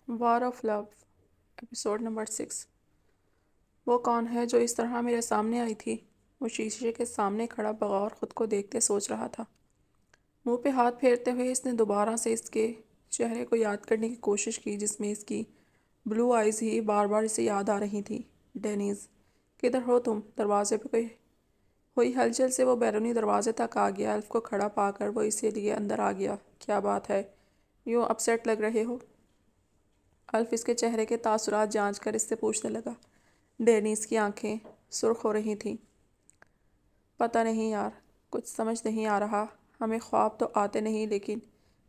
War of love episode number 6۔ وہ کون ہے جو اس طرح میرے سامنے آئی تھی؟ وہ شیشے کے سامنے کھڑا بغور خود کو دیکھتے سوچ رہا تھا۔ منہ پہ ہاتھ پھیرتے ہوئے اس نے دوبارہ سے اس کے چہرے کو یاد کرنے کی کوشش کی جس میں اس کی بلو آئیز ہی بار بار اسے یاد آ رہی تھی۔ ڈینیز، کدھر ہو تم؟ دروازے پہ کوئی ہوئی ہلچل سے وہ بیرونی دروازے تک آ گیا۔ الف کو کھڑا پا کر وہ اسی لیے اندر آ گیا۔ کیا بات ہے؟ یوں اپسیٹ لگ رہے ہو؟ الف اس کے چہرے کے تاثرات جانچ کر اس سے پوچھنے لگا۔ ڈینیز کی آنکھیں سرخ ہو رہی تھیں۔ پتہ نہیں یار، کچھ سمجھ نہیں آ رہا۔ ہمیں خواب تو آتے نہیں، لیکن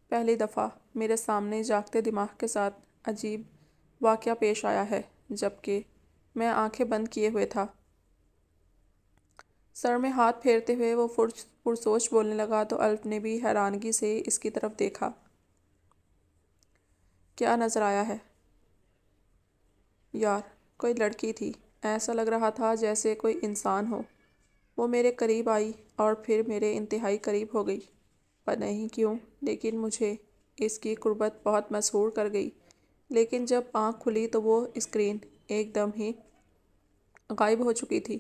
پہلی دفعہ میرے سامنے جاگتے دماغ کے ساتھ عجیب واقعہ پیش آیا ہے، جبکہ میں آنکھیں بند کیے ہوئے تھا۔ سر میں ہاتھ پھیرتے ہوئے وہ پرسوچ بولنے لگا تو الف نے بھی حیرانگی سے اس کی طرف دیکھا۔ کیا نظر آیا ہے؟ یار، کوئی لڑکی تھی۔ ایسا لگ رہا تھا جیسے کوئی انسان ہو۔ وہ میرے قریب آئی اور پھر میرے انتہائی قریب ہو گئی۔ پتہ نہیں کیوں، لیکن مجھے اس کی قربت بہت مسحور کر گئی۔ لیکن جب آنکھ کھلی تو وہ اسکرین ایک دم ہی غائب ہو چکی تھی۔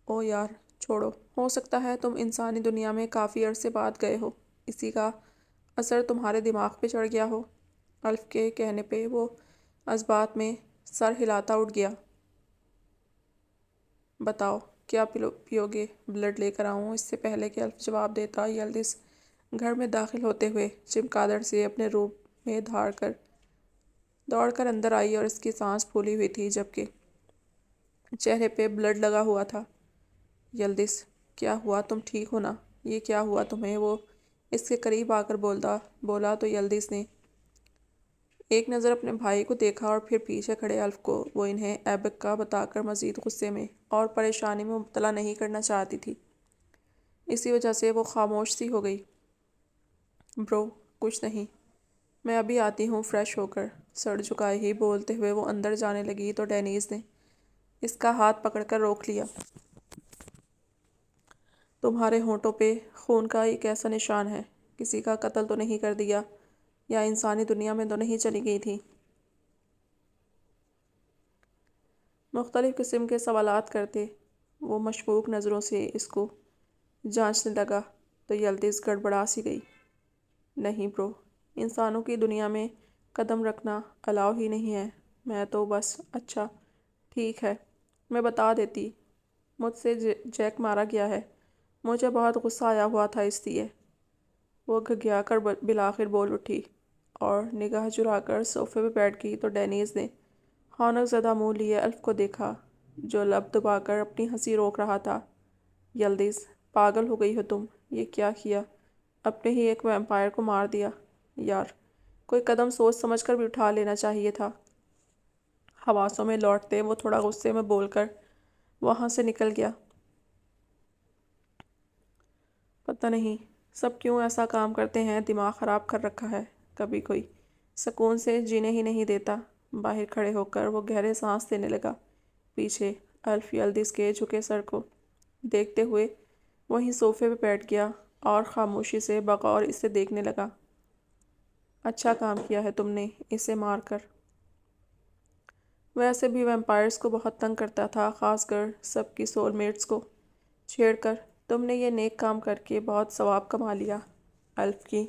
او یار، چھوڑو۔ ہو سکتا ہے تم انسانی دنیا میں کافی عرصے بعد گئے ہو، اسی کا اثر تمہارے دماغ پہ چڑھ گیا ہو۔ الف کے کہنے پہ وہ جذبات میں سر ہلاتا اٹھ گیا۔ بتاؤ، کیا پیو گے؟ بلڈ لے کر آؤں؟ اس سے پہلے کہ الف جواب دیتا، یلدز گھر میں داخل ہوتے ہوئے چمگادڑ سے اپنے روم میں دوڑ کر اندر آئی اور اس کی سانس پھولی ہوئی تھی جبکہ چہرے پہ بلڈ لگا ہوا تھا۔ یلدز، کیا ہوا؟ تم ٹھیک ہو نا؟ یہ کیا ہوا تمہیں؟ وہ اس کے قریب آ کر بولا تو یلدز نے ایک نظر اپنے بھائی کو دیکھا اور پھر پیچھے کھڑے الف کو وہ انہیں ایبک کا بتا کر مزید غصے میں اور پریشانی میں مبتلا نہیں کرنا چاہتی تھی۔ اسی وجہ سے وہ خاموش سی ہو گئی۔ برو، کچھ نہیں، میں ابھی آتی ہوں فریش ہو کر۔ سر جھکائے ہی بولتے ہوئے وہ اندر جانے لگی تو ڈینیز نے اس کا ہاتھ پکڑ کر روک لیا۔ تمہارے ہونٹوں پہ خون کا ایک ایسا نشان ہے، کسی کا قتل تو نہیں کر دیا یا انسانی دنیا میں تو نہیں چلی گئی تھی؟ مختلف قسم کے سوالات کرتے وہ مشکوک نظروں سے اس کو جانچنے لگا تو یلدز گڑبڑا سی گئی۔ نہیں برو، انسانوں کی دنیا میں قدم رکھنا الاؤ ہی نہیں ہے۔ میں تو بس اچھا ٹھیک ہے، میں بتا دیتی، مجھ سے جیک مارا گیا ہے۔ مجھے بہت غصہ آیا ہوا تھا اس لیے۔ وہ گھگھیا کر بالآخر بول اٹھی اور نگاہ چرا کر صوفے پہ بیٹھ گئی تو ڈینیز نے حونک زدہ منہ لیے الف کو دیکھا جو لب دبا کر اپنی ہنسی روک رہا تھا۔ یلدز، پاگل ہو گئی ہو تم؟ یہ کیا کیا؟ اپنے ہی ایک ویمپائر کو مار دیا۔ یار، کوئی قدم سوچ سمجھ کر بھی اٹھا لینا چاہیے تھا۔ حواسوں میں لوٹتے وہ تھوڑا غصے میں بول کر وہاں سے نکل گیا۔ پتہ نہیں سب کیوں ایسا کام کرتے ہیں، دماغ خراب کر رکھا ہے۔ کبھی کوئی سکون سے جینے ہی نہیں دیتا۔ باہر کھڑے ہو کر وہ گہرے سانس لینے لگا۔ پیچھے الف یلدز کے جھکے سر کو دیکھتے ہوئے وہیں صوفے پہ بیٹھ گیا اور خاموشی سے بغور اسے دیکھنے لگا۔ اچھا کام کیا ہے تم نے اسے مار کر۔ ویسے بھی ویمپائرز کو بہت تنگ کرتا تھا، خاص کر سب کی سول میٹس کو چھیڑ کر۔ تم نے یہ نیک کام کر کے بہت ثواب کما لیا۔ الف کی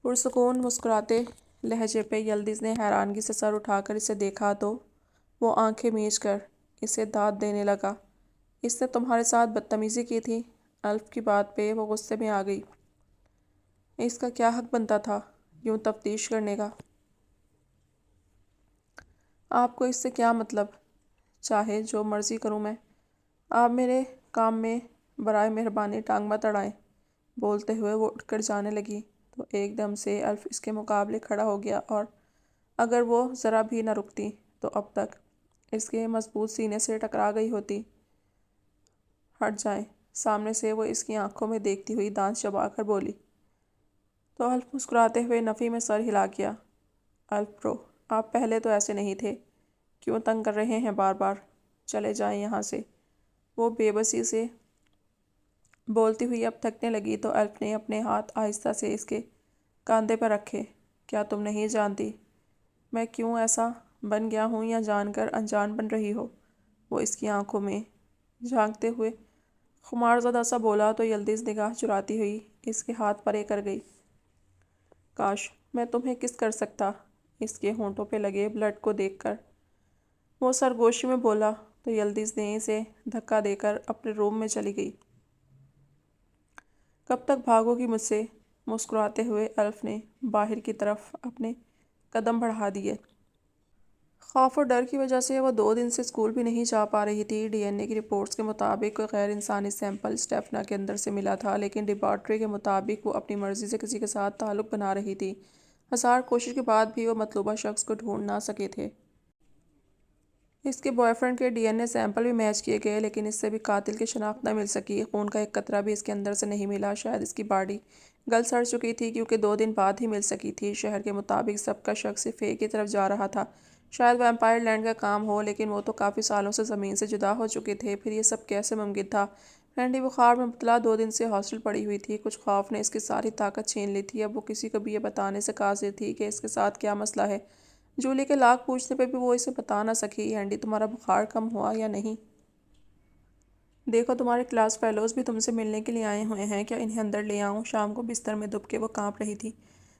پرسکون مسکراتے لہجے پہ یلدز نے حیرانگی سے سر اٹھا کر اسے دیکھا تو وہ آنکھیں میچ کر اسے داد دینے لگا۔ اس نے تمہارے ساتھ بدتمیزی کی تھی؟ الف کی بات پہ وہ غصے میں آ گئی۔ اس کا کیا حق بنتا تھا یوں تفتیش کرنے کا؟ آپ کو اس سے کیا مطلب؟ چاہے جو مرضی کروں میں۔ آپ میرے کام میں برائے مہربانی ٹانگ مت اڑائیں۔ بولتے ہوئے وہ اٹھ کر جانے لگی تو ایک دم سے الف اس کے مقابلے کھڑا ہو گیا اور اگر وہ ذرا بھی نہ رکتی تو اب تک اس کے مضبوط سینے سے ٹکرا گئی ہوتی۔ ہٹ جائیں سامنے سے، وہ اس کی آنکھوں میں دیکھتی ہوئی دانت چبا کر بولی تو الف مسکراتے ہوئے نفی میں سر ہلا گیا۔ الف برو، آپ پہلے تو ایسے نہیں تھے، کیوں تنگ کر رہے ہیں بار بار؟ چلے جائیں یہاں سے۔ وہ بے بسی سے بولتی ہوئی اب تھکنے لگی تو الف نے اپنے ہاتھ آہستہ سے اس کے کاندھے پر رکھے۔ کیا تم نہیں جانتی میں کیوں ایسا بن گیا ہوں یا جان کر انجان بن رہی ہو؟ وہ اس کی آنکھوں میں جھانکتے ہوئے خمار زدہ سا بولا تو یلدز نگاہ چراتی ہوئی اس کے ہاتھ پرے کر گئی۔ کاش میں تمہیں کس کر سکتا، اس کے ہونٹوں پہ لگے بلڈ کو دیکھ کر وہ سرگوشی میں بولا تو یلدز نے اسے دھکا دے کر اپنے روم میں چلی گئی۔ کب تک بھاگو گی مجھ سے؟ مسکراتے ہوئے الف نے باہر کی طرف اپنے قدم بڑھا دیے۔ خوف اور ڈر کی وجہ سے وہ 2 دن سے اسکول بھی نہیں جا پا رہی تھی۔ ڈی این اے کی رپورٹس کے مطابق کوئی غیر انسانی سیمپل اسٹیفنا کے اندر سے ملا تھا، لیکن لیبارٹری کے مطابق وہ اپنی مرضی سے کسی کے ساتھ تعلق بنا رہی تھی۔ ہزار کوشش کے بعد بھی وہ مطلوبہ شخص کو ڈھونڈ نہ سکے تھے۔ اس کے بوائے فرینڈ کے ڈی این اے سیمپل بھی میچ کیے گئے، لیکن اس سے بھی قاتل کی شناخت نہ مل سکی۔ خون کا ایک قطرہ بھی اس کے اندر سے نہیں ملا۔ شاید اس کی باڈی گل سڑ چکی تھی، کیونکہ 2 دن بعد ہی مل سکی تھی۔ شہر کے مطابق سب کا شک صرف ایک ہی طرف جا رہا تھا، شاید ویمپائر لینڈ کا کام ہو، لیکن وہ تو کافی سالوں سے زمین سے جدا ہو چکے تھے۔ پھر یہ سب کیسے ممکن تھا؟ ہینڈی بخار میں مبتلا 2 دن سے ہاسٹل پڑی ہوئی تھی۔ کچھ خوف نے اس کی ساری طاقت چھین لی تھی۔ اب وہ کسی کو بھی یہ بتانے سے قاصر تھی کہ اس کے ساتھ کیا مسئلہ ہے۔ جولی کے لاکھ پوچھنے پہ بھی وہ اسے بتا نہ سکی۔ ہینڈی، تمہارا بخار کم ہوا یا نہیں؟ دیکھو تمہارے کلاس فیلوز بھی تم سے ملنے کے لیے آئے ہوئے ہیں، کیا انہیں اندر لے آؤں؟ شام کو بستر میں دب کے وہ کانپ رہی تھی۔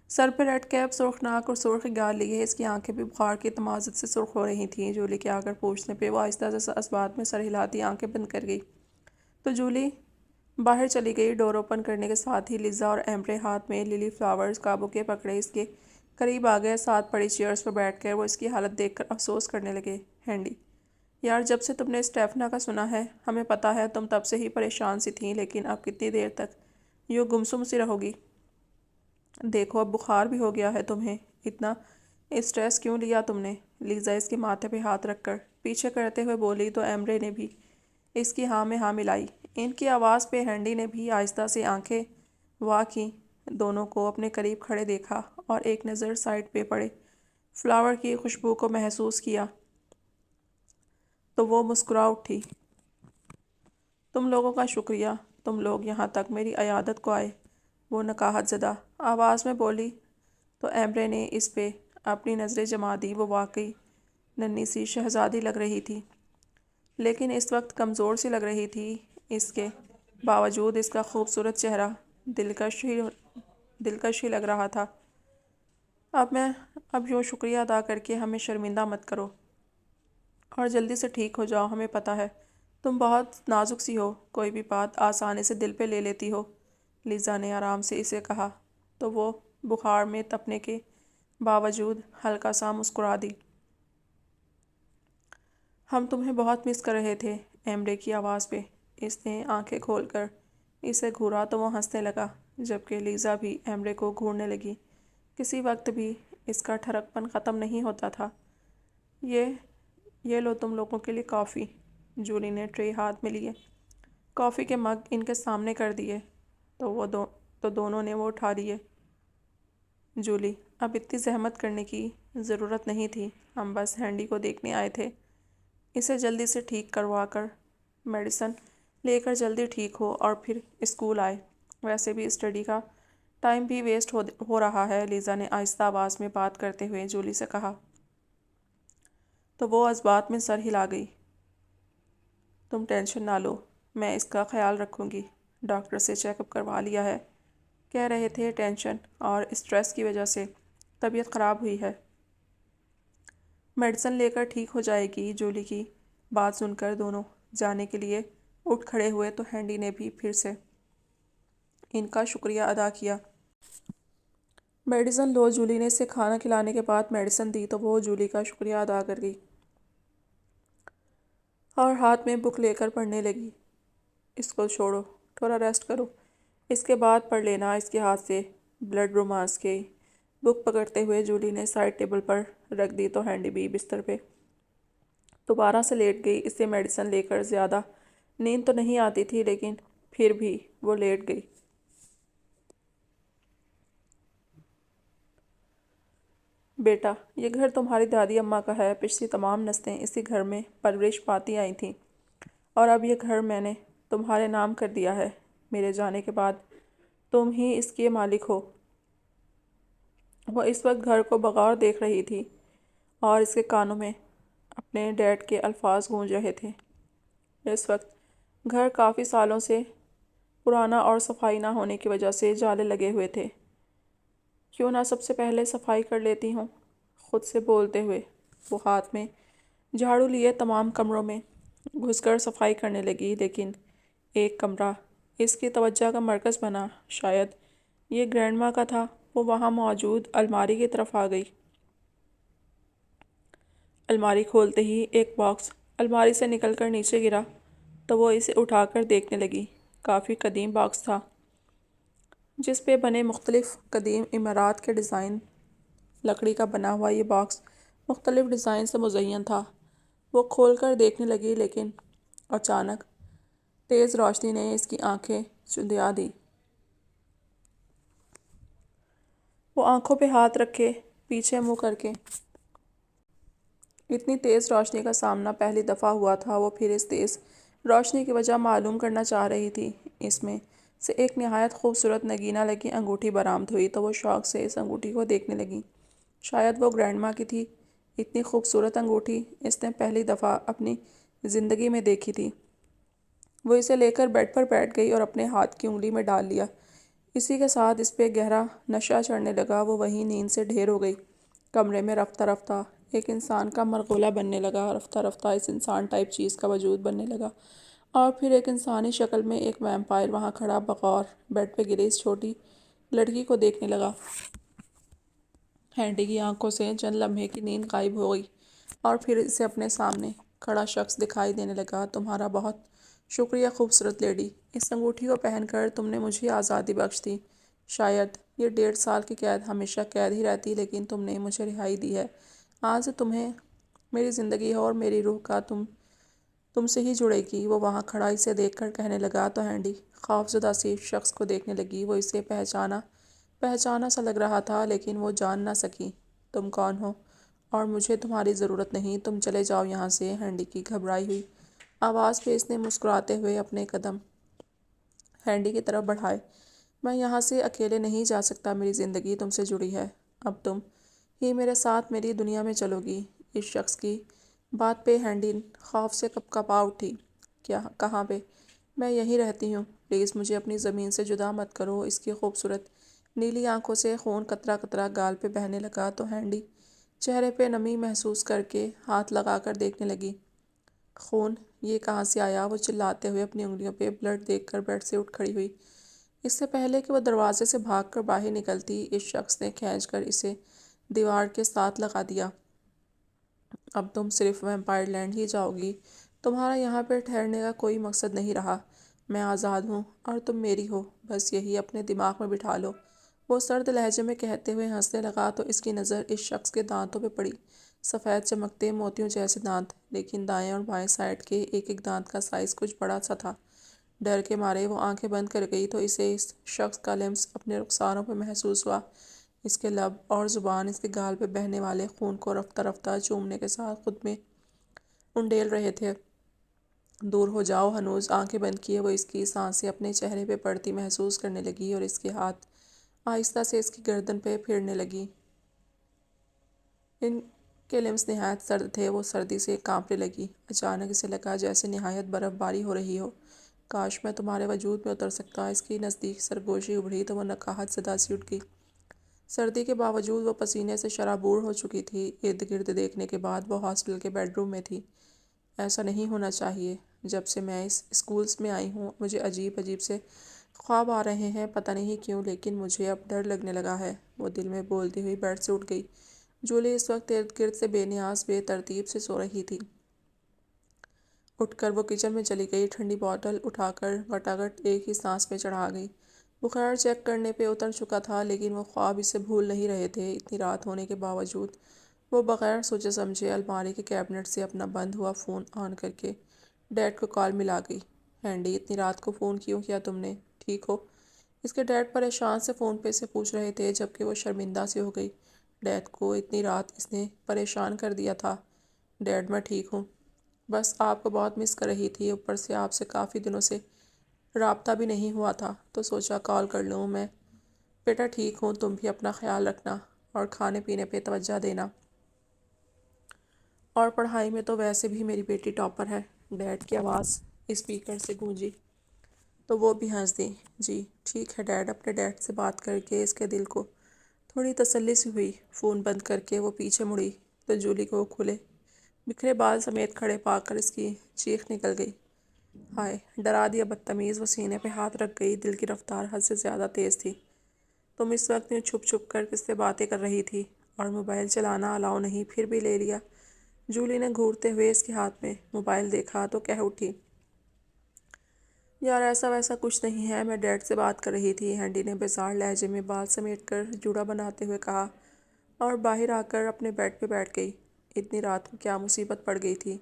سر پہ ریڈ کیپ، سرخ ناک اور سرخ گال لیے اس کی آنکھیں بھی بخار کی تمازت سے سرخ ہو رہی تھیں۔ جولی کے آ کر پوچھنے پہ وہ آہستہ سے اس بات میں سر ہلاتی آنکھیں بند کر گئی۔ تو جولی باہر چلی گئی۔ ڈور اوپن کرنے کے ساتھ ہی لیزا اور ایمبرے ہاتھ میں لیلی فلاورز کا بوکے پکڑے اس کے قریب آ گئے۔ ساتھ پڑی چیئرز پر بیٹھ کر وہ اس کی حالت دیکھ کر افسوس کرنے لگے۔ ہینڈی، یار جب سے تم نے اسٹیفنا کا سنا ہے، ہمیں پتہ ہے تم تب سے ہی پریشان سی تھیں، لیکن اب کتنی دیر تک یوں گمسم سی رہو گی؟ دیکھو اب بخار بھی ہو گیا ہے تمہیں، اتنا اسٹریس کیوں لیا تم نے؟ لیزا اس کے ماتھے پہ ہاتھ رکھ کر پیچھے کرتے ہوئے بولی تو ایمبرے نے بھی اس کی ہاں میں ہاں ملائی۔ ان کی آواز پہ ہینڈی نے بھی آہستہ سے آنکھیں واہ کیں، دونوں کو اپنے قریب کھڑے دیکھا اور ایک نظر سائڈ پہ پڑے فلاور کی خوشبو کو محسوس کیا تو وہ مسکرا اٹھی۔ تم لوگوں کا شکریہ، تم لوگ یہاں تک میری عیادت کو آئے، وہ نکاہت زدہ آواز میں بولی تو ایمبرے نے اس پہ اپنی نظریں جما دی۔ وہ واقعی ننھی سی شہزادی لگ رہی تھی، لیکن اس وقت کمزور سی لگ رہی تھی۔ اس کے باوجود اس کا خوبصورت چہرہ دلکش ہی لگ رہا تھا۔ اب یوں شکریہ ادا کر کے ہمیں شرمندہ مت کرو اور جلدی سے ٹھیک ہو جاؤ۔ ہمیں پتہ ہے تم بہت نازک سی ہو، کوئی بھی بات آسانی سے دل پہ لے لیتی ہو۔ لیزا نے آرام سے اسے کہا تو وہ بخار میں تپنے کے باوجود ہلکا سا مسکرا دی۔ ہم تمہیں بہت مس کر رہے تھے، ایمبرے کی آواز پہ اس نے آنکھیں کھول کر اسے گھورا تو وہ ہنسنے لگا، جبکہ لیزا بھی ایمبرے کو گھورنے لگی۔ کسی وقت بھی اس کا ٹھڑک پن ختم نہیں ہوتا تھا۔ یہ لو تم لوگوں کے لیے کافی۔ جولی نے ٹرے ہاتھ میں لیے، کافی کے مگ ان کے سامنے کر دیے تو دونوں نے وہ اٹھا لیے۔ جولی، اب اتنی زحمت کرنے کی ضرورت نہیں تھی، ہم بس ہینڈی کو دیکھنے آئے تھے، اسے جلدی سے ٹھیک کروا کر میڈیسن لے کر جلدی ٹھیک ہو اور پھر اسکول آئے۔ ویسے بھی اسٹڈی کا ٹائم بھی ویسٹ ہو رہا ہے، لیزا نے آہستہ آواز میں بات کرتے ہوئے جولی سے کہا تو وہ اس بات میں سر ہلا گئی۔ تم ٹینشن نہ لو، میں اس کا خیال رکھوں گی، ڈاکٹر سے چیک اپ کروا لیا ہے، کہہ رہے تھے ٹینشن اور اسٹریس کی وجہ سے طبیعت خراب ہوئی ہے، میڈیسن لے کر ٹھیک ہو جائے گی۔ جولی کی بات سن کر دونوں جانے کے لیے اٹھ کھڑے ہوئے تو ہینڈی نے بھی پھر سے ان کا شکریہ ادا کیا۔ میڈیسن لو، جولی نے اسے کھانا کھلانے کے بعد میڈیسن دی تو وہ جولی کا شکریہ ادا کر گئی اور ہاتھ میں بک لے کر پڑھنے لگی۔ اس کو چھوڑو، تھوڑا ریسٹ کرو، اس کے بعد پڑھ لینا۔ اس کے ہاتھ سے بلڈ رومانس کی بک پکڑتے ہوئے جولی نے سائڈ ٹیبل پر رکھ دی تو ہینڈی بھی بستر پہ دوبارہ سے لیٹ گئی۔ اسے میڈیسن لے کر زیادہ نیند تو نہیں آتی تھی، لیکن پھر بھی وہ لیٹ گئی۔ بیٹا، یہ گھر تمہاری دادی اماں کا ہے، پچھلی تمام نسلیں اسی گھر میں پرورش پاتی آئی تھیں، اور اب یہ گھر میں نے تمہارے نام کر دیا ہے۔ میرے جانے کے بعد تم ہی اس کے مالک ہو۔ وہ اس وقت گھر کو بغور دیکھ رہی تھی۔ اور اس کے کانوں میں اپنے ڈیڈ کے الفاظ گونج رہے تھے۔ اس وقت گھر کافی سالوں سے پرانا اور صفائی نہ ہونے کی وجہ سے جالے لگے ہوئے تھے۔ کیوں نہ سب سے پہلے صفائی کر لیتی ہوں، خود سے بولتے ہوئے وہ ہاتھ میں جھاڑو لیے تمام کمروں میں گھس کر صفائی کرنے لگی، لیکن ایک کمرہ اس کی توجہ کا مرکز بنا، شاید یہ گرینڈ ماں کا تھا۔ وہ وہاں موجود الماری کی طرف آ گئی۔ الماری کھولتے ہی ایک باکس الماری سے نکل کر نیچے گرا تو وہ اسے اٹھا کر دیکھنے لگی۔ کافی قدیم باکس تھا جس پہ بنے مختلف قدیم عمارات کے ڈیزائن۔ لکڑی کا بنا ہوا یہ باکس مختلف ڈیزائن سے مزین تھا۔ وہ کھول کر دیکھنے لگی، لیکن اچانک تیز روشنی نے اس کی آنکھیں چندیا دی۔ وہ آنکھوں پہ ہاتھ رکھے پیچھے منہ کر کے اتنی تیز روشنی کا سامنا پہلی دفعہ ہوا تھا۔ وہ پھر اس تیز روشنی کی وجہ معلوم کرنا چاہ رہی تھی۔ اس میں سے ایک نہایت خوبصورت نگینہ لگی انگوٹھی برآمد ہوئی تو وہ شوق سے اس انگوٹھی کو دیکھنے لگی۔ شاید وہ گرینڈ ماں کی تھی۔ اتنی خوبصورت انگوٹھی اس نے پہلی دفعہ اپنی زندگی میں دیکھی تھی۔ وہ اسے لے کر بیڈ پر بیٹھ گئی اور اپنے ہاتھ کی انگلی میں ڈال لیا۔ اسی کے ساتھ اس پہ گہرا نشہ چڑھنے لگا۔ وہ وہیں نیند سے ڈھیر ہو گئی۔ کمرے میں رفتہ رفتہ ایک انسان کا مرغولا بننے لگا۔ رفتہ رفتہ اس انسان ٹائپ چیز کا وجود بننے لگا، اور پھر ایک انسانی شکل میں ایک ویمپائر وہاں کھڑا بغور بیڈ پہ گری اس چھوٹی لڑکی کو دیکھنے لگا۔ ہینڈی کی آنکھوں سے چند لمحے کی نیند غائب ہو گئی، اور پھر اسے اپنے سامنے کھڑا شخص دکھائی دینے لگا۔ تمہارا بہت شکریہ خوبصورت لیڈی، اس انگوٹھی کو پہن کر تم نے مجھے آزادی بخش دی۔ شاید یہ 1.5 سال کی قید ہمیشہ قید ہی رہتی، لیکن تم نے مجھے رہائی دی ہے۔ آج سے تمہیں میری زندگی ہے اور میری روح کا تم سے ہی جڑے گی۔ وہ وہاں کھڑا اسے دیکھ کر کہنے لگا تو ہینڈی خوفزدہ سی شخص کو دیکھنے لگی۔ وہ اسے پہچانا سا لگ رہا تھا، لیکن وہ جان نہ سکی۔ تم کون ہو؟ اور مجھے تمہاری ضرورت نہیں، تم چلے جاؤ یہاں سے۔ ہینڈی کی گھبرائی ہوئی آواز پہ اس نے مسکراتے ہوئے اپنے قدم ہینڈی کی طرف بڑھائے۔ میں یہاں سے اکیلے نہیں جا سکتا، میری زندگی تم سے جڑی ہے۔ اب تم ہی میرے ساتھ میری دنیا میں چلو گی۔ اس شخص کی بات پہ ہینڈی خوف سے کپکپا اٹھی۔ کہاں پہ؟ میں یہیں رہتی ہوں، پلیز مجھے اپنی زمین سے جدا مت کرو۔ اس کی خوبصورت نیلی آنکھوں سے خون قطرہ قطرہ گال پہ بہنے لگا تو ہینڈی چہرے پہ نمی محسوس کر کے ہاتھ لگا کر دیکھنے لگی۔ خون؟ یہ کہاں سے آیا؟ وہ چلاتے ہوئے اپنی انگلیوں پہ بلڈ دیکھ کر بیڈ سے اٹھ کھڑی ہوئی۔ اس سے پہلے کہ وہ دروازے سے بھاگ کر باہر نکلتی، اس شخص نے کھینچ کر اسے دیوار کے ساتھ لگا دیا۔ اب تم صرف ویمپائر لینڈ ہی جاؤ گی؟ تمہارا یہاں پہ ٹھہرنے کا کوئی مقصد نہیں رہا۔ میں آزاد ہوں اور تم میری ہو، بس یہی اپنے دماغ میں بٹھا لو۔ وہ سرد لہجے میں کہتے ہوئے ہنسنے لگا تو اس کی نظر اس شخص کے دانتوں پہ پڑی۔ سفید چمکتے موتیوں جیسے دانت، لیکن دائیں اور بائیں سائڈ کے ایک ایک دانت کا سائز کچھ بڑا سا تھا۔ ڈر کے مارے وہ آنکھیں بند کر گئی تو اسے اس شخص کا لمس اپنے رخساروں پہ محسوس ہوا۔ اس کے لب اور زبان اس کے گال پہ بہنے والے خون کو رفتہ رفتہ چومنے کے ساتھ خود میں انڈیل رہے تھے۔ دور ہو جاؤ۔ ہنوز آنکھیں بند کیے وہ اس کی سانسیں اپنے چہرے پہ پڑتی محسوس کرنے لگی، اور اس کے ہاتھ آہستہ سے اس کی گردن پہ پھیرنے لگی۔ ان کے لمس نہایت سرد تھے، وہ سردی سے کانپنے لگی۔ اچانک اسے لگا جیسے نہایت برف باری ہو رہی ہو۔ کاش میں تمہارے وجود میں اتر سکتا۔ اس کی نزدیک سرگوشی ابھری تو وہ نقاہت زدہ سی اٹھ گئی۔ سردی کے باوجود وہ پسینے سے شرابور ہو چکی تھی۔ ارد گرد دیکھنے کے بعد وہ ہاسٹل کے بیڈ روم میں تھی۔ ایسا نہیں ہونا چاہیے۔ جب سے میں اس اسکولس میں آئی ہوں مجھے عجیب عجیب سے خواب آ رہے ہیں، پتہ نہیں کیوں، لیکن مجھے اب ڈر لگنے لگا ہے۔ وہ دل میں بولتی ہوئی بیڈ سے اٹھ گئی۔ جولی اس وقت ارد گرد سے بے نیاز بے ترتیب سے سو رہی تھی۔ اٹھ کر وہ کچن میں چلی گئی، ٹھنڈی بوتل اٹھا کر گٹاگٹ ایک ہی سانس میں چڑھا گئی۔ بخار چیک کرنے پہ اتر چکا تھا، لیکن وہ خواب اسے بھول نہیں رہے تھے۔ اتنی رات ہونے کے باوجود وہ بغیر سوچے سمجھے الماری کے کیبنٹ سے اپنا بند ہوا فون آن کر کے ڈیڈ کو کال ملا گئی۔ ہینڈی، اتنی رات کو فون کیوں کیا تم نے؟ ٹھیک ہو؟ اس کے ڈیڈ پریشان سے فون پہ سے پوچھ رہے تھے، جبکہ وہ شرمندہ سی ہو گئی۔ ڈیڈ کو اتنی رات اس نے پریشان کر دیا تھا۔ ڈیڈ، میں ٹھیک ہوں، بس آپ کو بہت مس کر رہی تھی، اوپر سے آپ سے کافی دنوں سے رابطہ بھی نہیں ہوا تھا تو سوچا کال کر لوں میں۔ بیٹا ٹھیک ہوں، تم بھی اپنا خیال رکھنا اور کھانے پینے پہ توجہ دینا۔ اور پڑھائی میں تو ویسے بھی میری بیٹی ٹاپر ہے، ڈیڈ کی آواز اسپیکر سے گونجی تو وہ بھی ہنس دی۔ جی ٹھیک ہے ڈیڈ، اپنے ڈیڈ سے بات کر کے اس کے دل کو تھوڑی تسلی سی ہوئی۔ فون بند کر کے وہ پیچھے مڑی تو جولی کو کھلے بکھرے بال سمیت کھڑے پا کر اس کی چیخ نکل گئی۔ ہائے، ڈرا دیا بدتمیز! وہ سینے پہ ہاتھ رکھ گئی۔ دل کی رفتار حد سے زیادہ تیز تھی۔ تم اس وقت میں چھپ چھپ کر کس سے باتیں کر رہی تھی؟ اور موبائل چلانا الاؤ نہیں پھر بھی لے لیا؟ جولی نے گھورتے ہوئے اس کے ہاتھ میں موبائل دیکھا تو کہہ اٹھی، یار ایسا ویسا کچھ نہیں ہے، میں ڈیڈ سے بات کر رہی تھی۔ ہینڈی نے بیزار لہجے میں بال سمیٹ کر جوڑا بناتے ہوئے کہا اور باہر آ کر اپنے بیڈ پہ بیٹھ گئی۔ اتنی رات کو کیا مصیبت پڑ گئی تھی؟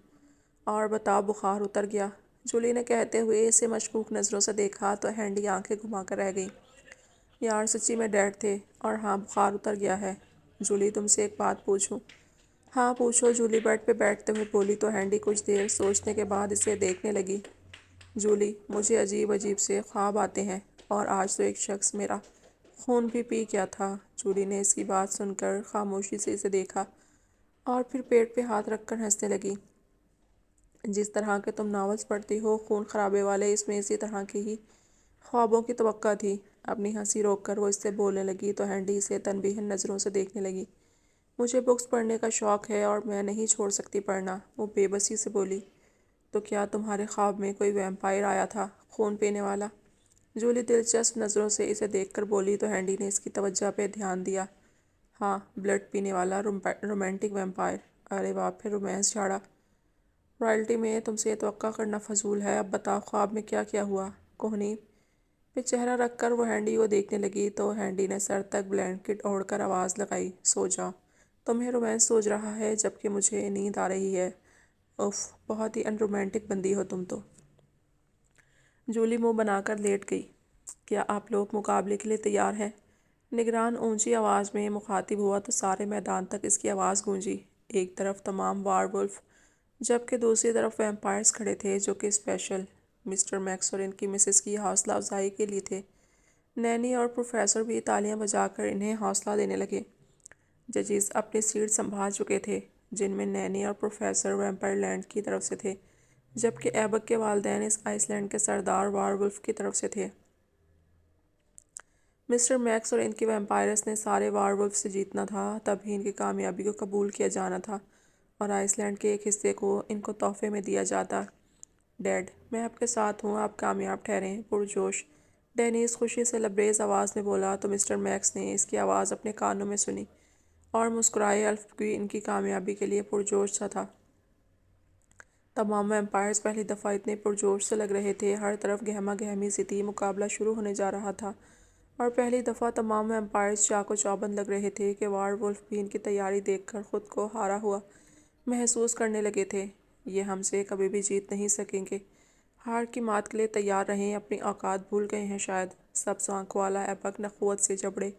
اور بتاؤ بخار اتر گیا؟ جولی نے کہتے ہوئے اسے مشکوک نظروں سے دیکھا تو ہینڈی آنکھیں گھما کر رہ گئی۔ یار سچی میں ڈیڈ تھے اور ہاں بخار اتر گیا ہے۔ جولی تم سے ایک بات پوچھوں؟ ہاں پوچھو، جولی بیڈ پہ بیٹھتے ہوئے بولی تو ہینڈی کچھ دیر سوچنے کے بعد اسے دیکھنے لگی۔ جولی، مجھے عجیب عجیب سے خواب آتے ہیں اور آج تو ایک شخص میرا خون بھی پی گیا تھا۔ جولی نے اس کی بات سن کر خاموشی سے اسے دیکھا اور پھر پیٹ پہ ہاتھ رکھ کر ہنسنے لگی۔ جس طرح کے تم ناولز پڑھتی ہو خون خرابے والے، اس میں اسی طرح کے ہی خوابوں کی توقع تھی۔ اپنی ہنسی روک کر وہ اس سے بولنے لگی تو ہینڈی اسے تنبیہن نظروں سے دیکھنے لگی۔ مجھے بکس پڑھنے کا شوق ہے اور میں نہیں چھوڑ سکتی پڑھنا، وہ بے بسی سے بولی۔ تو کیا تمہارے خواب میں کوئی ویمپائر آیا تھا، خون پینے والا؟ جولی دلچسپ نظروں سے اسے دیکھ کر بولی تو ہینڈی نے اس کی توجہ پہ دھیان دیا۔ ہاں، بلڈ پینے والا رومانٹک ویمپائر۔ ارے واہ، پھر رومانس جھاڑا۔ رائلٹی میں تم سے یہ توقع کرنا فضول ہے۔ اب بتاؤ خواب میں کیا کیا ہوا؟ کوہنی پہ چہرہ رکھ کر وہ ہینڈی کو دیکھنے لگی تو ہینڈی نے سر تک بلینکٹ اوڑھ کر آواز لگائی، سو جاؤ۔ تمہیں رومانس سوچ رہا ہے جبکہ مجھے نیند آ رہی ہے۔ اف، بہت ہی ان رومانٹک بندی ہو تم تو۔ جولی منہ بنا کر لیٹ گئی۔ کیا آپ لوگ مقابلے کے لیے تیار ہیں؟ نگران اونچی آواز میں مخاطب ہوا تو سارے میدان تک اس کی آواز گونجی۔ ایک طرف تمام وار وولف جبکہ دوسری طرف ویمپائرز کھڑے تھے جو کہ اسپیشل مسٹر میکس اور ان کی مسز کی حوصلہ افزائی کے لیے تھے۔ نینی اور پروفیسر بھی تالیاں بجا کر انہیں حوصلہ دینے لگے۔ ججز اپنی سیٹ سنبھال چکے تھے، جن میں نینی اور پروفیسر ویمپائر لینڈ کی طرف سے تھے جبکہ ایبک کے والدین اس آئس لینڈ کے سردار وار وولف کی طرف سے تھے۔ مسٹر میکس اور ان کی ویمپائرس نے سارے وار وولف سے جیتنا تھا، تب ہی ان کی کامیابی کو قبول کیا جانا تھا اور آئس لینڈ کے ایک حصے کو ان کو تحفے میں دیا جاتا۔ ڈیڈ، میں آپ کے ساتھ ہوں، آپ کامیاب ٹھہریں۔ پرجوش ڈینیز خوشی سے لبریز آواز میں بولا تو مسٹر میکس نے اس کی آواز اپنے کانوں میں سنی اور مسکرائے۔ الف بھی ان کی کامیابی کے لیے پرجوش سا تھا۔ تمام ویمپائرز پہلی دفعہ اتنے پرجوش سے لگ رہے تھے، ہر طرف گہما گہمی سی تھی۔ مقابلہ شروع ہونے جا رہا تھا اور پہلی دفعہ تمام ویمپائرز چاق و چوبند لگ رہے تھے کہ وار وولف بھی ان کی تیاری دیکھ کر خود کو ہارا ہوا محسوس کرنے لگے تھے۔ یہ ہم سے کبھی بھی جیت نہیں سکیں گے، ہار کی مات کے لیے تیار رہیں، اپنی اوقات بھول گئے ہیں شاید۔ سبز آنکھوں والا ایبک نخوت سے جبڑے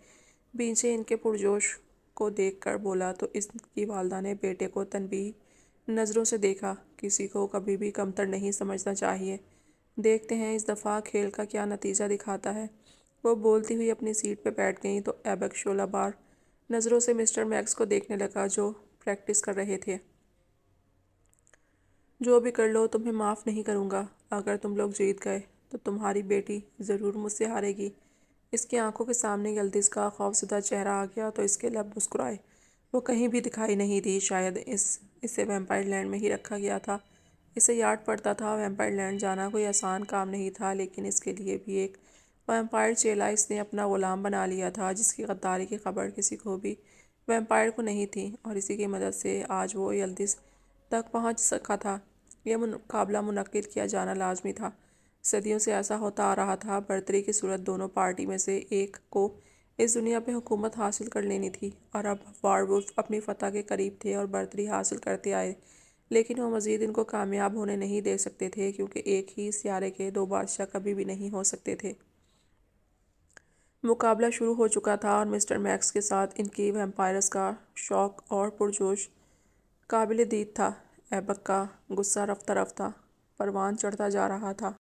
بینچے ان کے پرجوش کو دیکھ کر بولا تو اس کی والدہ نے بیٹے کو تنبیہ نظروں سے دیکھا۔ کسی کو کبھی بھی کمتر نہیں سمجھنا چاہیے، دیکھتے ہیں اس دفعہ کھیل کا کیا نتیجہ دکھاتا ہے۔ وہ بولتی ہوئی اپنی سیٹ پہ بیٹھ گئیں تو ایبک شعلہ بار نظروں سے مسٹر میکس کو دیکھنے لگا جو پریکٹس کر رہے تھے۔ جو بھی کر لو تمہیں معاف نہیں کروں گا۔ اگر تم لوگ جیت گئے تو تمہاری بیٹی ضرور مجھ سے ہارے گی۔ اس کی آنکھوں کے سامنے یلدز کا خوفزدہ چہرہ آ گیا تو اس کے لب مسکرائے۔ وہ کہیں بھی دکھائی نہیں دی، شاید اسے ویمپائر لینڈ میں ہی رکھا گیا تھا۔ اسے یاد پڑتا تھا ویمپائر لینڈ جانا کوئی آسان کام نہیں تھا، لیکن اس کے لیے بھی ایک ویمپائر چیلا اس نے اپنا غلام بنا لیا تھا جس کی غداری کی خبر کسی کو بھی ویمپائر کو نہیں تھی، اور اسی کی مدد سے آج وہ یلدز تک پہنچ سکا تھا۔ یہ مقابلہ منعقد کیا جانا لازمی تھا۔ صدیوں سے ایسا ہوتا آ رہا تھا۔ برتری کی صورت دونوں پارٹی میں سے ایک کو اس دنیا پہ حکومت حاصل کر لینی تھی، اور اب وار وولف اپنی فتح کے قریب تھے اور برتری حاصل کرتے آئے، لیکن وہ مزید ان کو کامیاب ہونے نہیں دے سکتے تھے کیونکہ ایک ہی سیارے کے دو بادشاہ کبھی بھی نہیں ہو سکتے تھے۔ مقابلہ شروع ہو چکا تھا اور مسٹر میکس کے ساتھ ان کی ویمپائرس کا شوق اور پرجوش قابل دید تھا۔ ایبک کا غصہ رفتہ رفتہ پروان چڑھتا جا رہا تھا۔